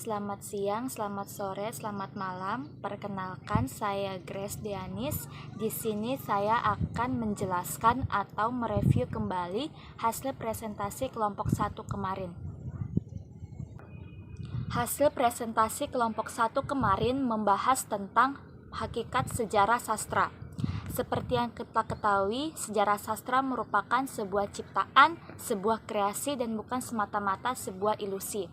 selamat siang, selamat sore, selamat malam. Perkenalkan, saya Grace Dianis. Di sini saya akan menjelaskan atau mereview kembali hasil presentasi kelompok 1 kemarin. Hasil presentasi kelompok 1 kemarin membahas tentang hakikat sejarah sastra. Seperti yang kita ketahui, sejarah sastra merupakan sebuah ciptaan, sebuah kreasi, dan bukan semata-mata sebuah ilusi.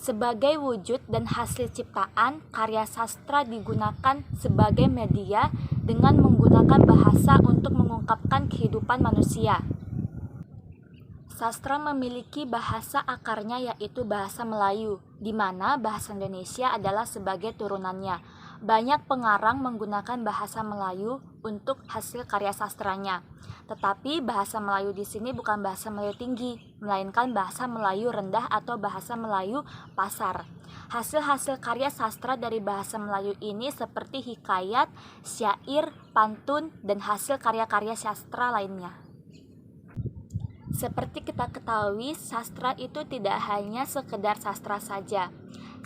Sebagai wujud dan hasil ciptaan, karya sastra digunakan sebagai media dengan menggunakan bahasa untuk mengungkapkan kehidupan manusia. Sastra memiliki bahasa akarnya, yaitu bahasa Melayu, di mana bahasa Indonesia adalah sebagai turunannya. Banyak pengarang menggunakan bahasa Melayu untuk hasil karya sastranya. Tetapi bahasa Melayu di sini bukan bahasa Melayu tinggi, melainkan bahasa Melayu rendah atau bahasa Melayu pasar. Hasil-hasil karya sastra dari bahasa Melayu ini seperti hikayat, syair, pantun, dan hasil karya-karya sastra lainnya. Seperti kita ketahui, sastra itu tidak hanya sekedar sastra saja.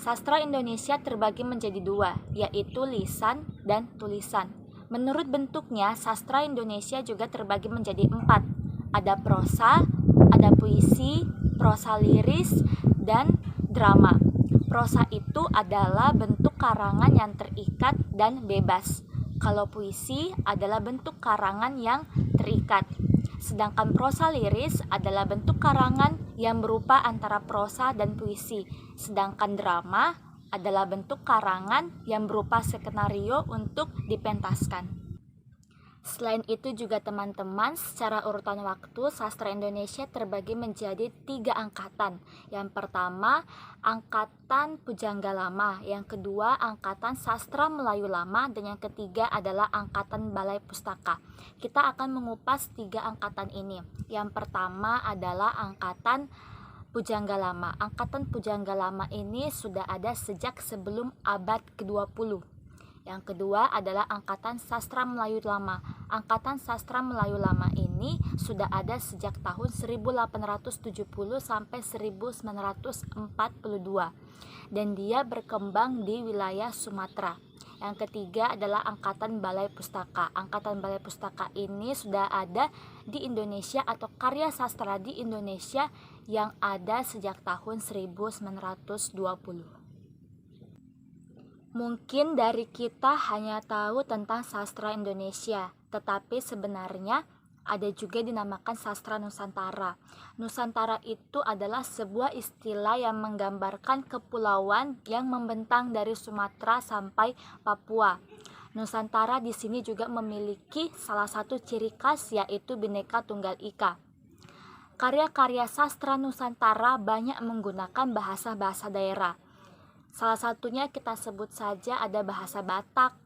Sastra Indonesia terbagi menjadi dua, yaitu lisan dan tulisan. Menurut bentuknya, sastra Indonesia juga terbagi menjadi 4. Ada prosa, ada puisi, prosa liris, dan drama. Prosa itu adalah bentuk karangan yang terikat dan bebas. Kalau puisi adalah bentuk karangan yang terikat. Sedangkan prosa liris adalah bentuk karangan yang berupa antara prosa dan puisi. Sedangkan drama adalah bentuk karangan yang berupa skenario untuk dipentaskan. Selain itu juga teman-teman, secara urutan waktu, sastra Indonesia terbagi menjadi 3 angkatan. Yang pertama, angkatan Pujangga Lama. Yang kedua, angkatan Sastra Melayu Lama. Dan yang ketiga adalah angkatan Balai Pustaka. Kita akan mengupas 3 angkatan ini. Yang pertama adalah angkatan Pujangga Lama. Angkatan Pujangga Lama ini sudah ada sejak sebelum abad ke-20. Yang kedua adalah Angkatan Sastra Melayu Lama. Angkatan Sastra Melayu Lama ini sudah ada sejak tahun 1870 sampai 1942. Dan dia berkembang di wilayah Sumatera. Yang ketiga adalah Angkatan Balai Pustaka. Angkatan Balai Pustaka ini sudah ada di Indonesia atau karya sastra di Indonesia yang ada sejak tahun 1920. Mungkin dari kita hanya tahu tentang sastra Indonesia, tetapi sebenarnya ada juga dinamakan sastra Nusantara. Nusantara itu adalah sebuah istilah yang menggambarkan kepulauan yang membentang dari Sumatera sampai Papua. Nusantara di sini juga memiliki salah satu ciri khas, yaitu Bhinneka Tunggal Ika. Karya-karya sastra Nusantara banyak menggunakan bahasa-bahasa daerah. Salah satunya kita sebut saja ada bahasa Batak,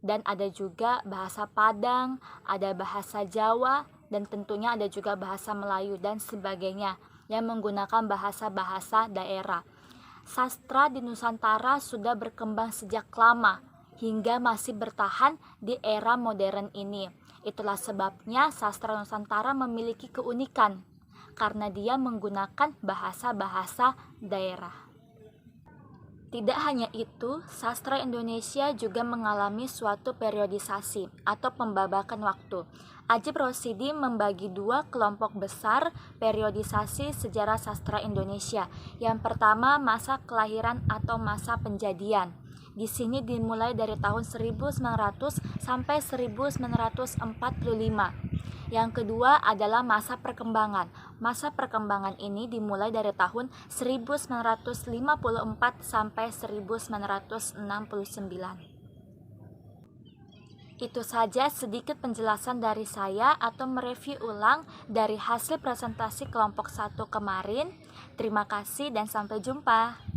dan ada juga bahasa Padang, ada bahasa Jawa, dan tentunya ada juga bahasa Melayu dan sebagainya yang menggunakan bahasa-bahasa daerah. Sastra di Nusantara sudah berkembang sejak lama hingga masih bertahan di era modern ini. Itulah sebabnya sastra Nusantara memiliki keunikan karena dia menggunakan bahasa-bahasa daerah. Tidak hanya itu, sastra Indonesia juga mengalami suatu periodisasi atau pembabakan waktu. Ajib Rosidi membagi 2 kelompok besar periodisasi sejarah sastra Indonesia. Yang pertama, masa kelahiran atau masa penjadian. Di sini dimulai dari tahun 1900 sampai 1945. Yang kedua adalah masa perkembangan. Masa perkembangan ini dimulai dari tahun 1954 sampai 1969. Itu saja sedikit penjelasan dari saya atau mereview ulang dari hasil presentasi kelompok 1 kemarin. Terima kasih dan sampai jumpa.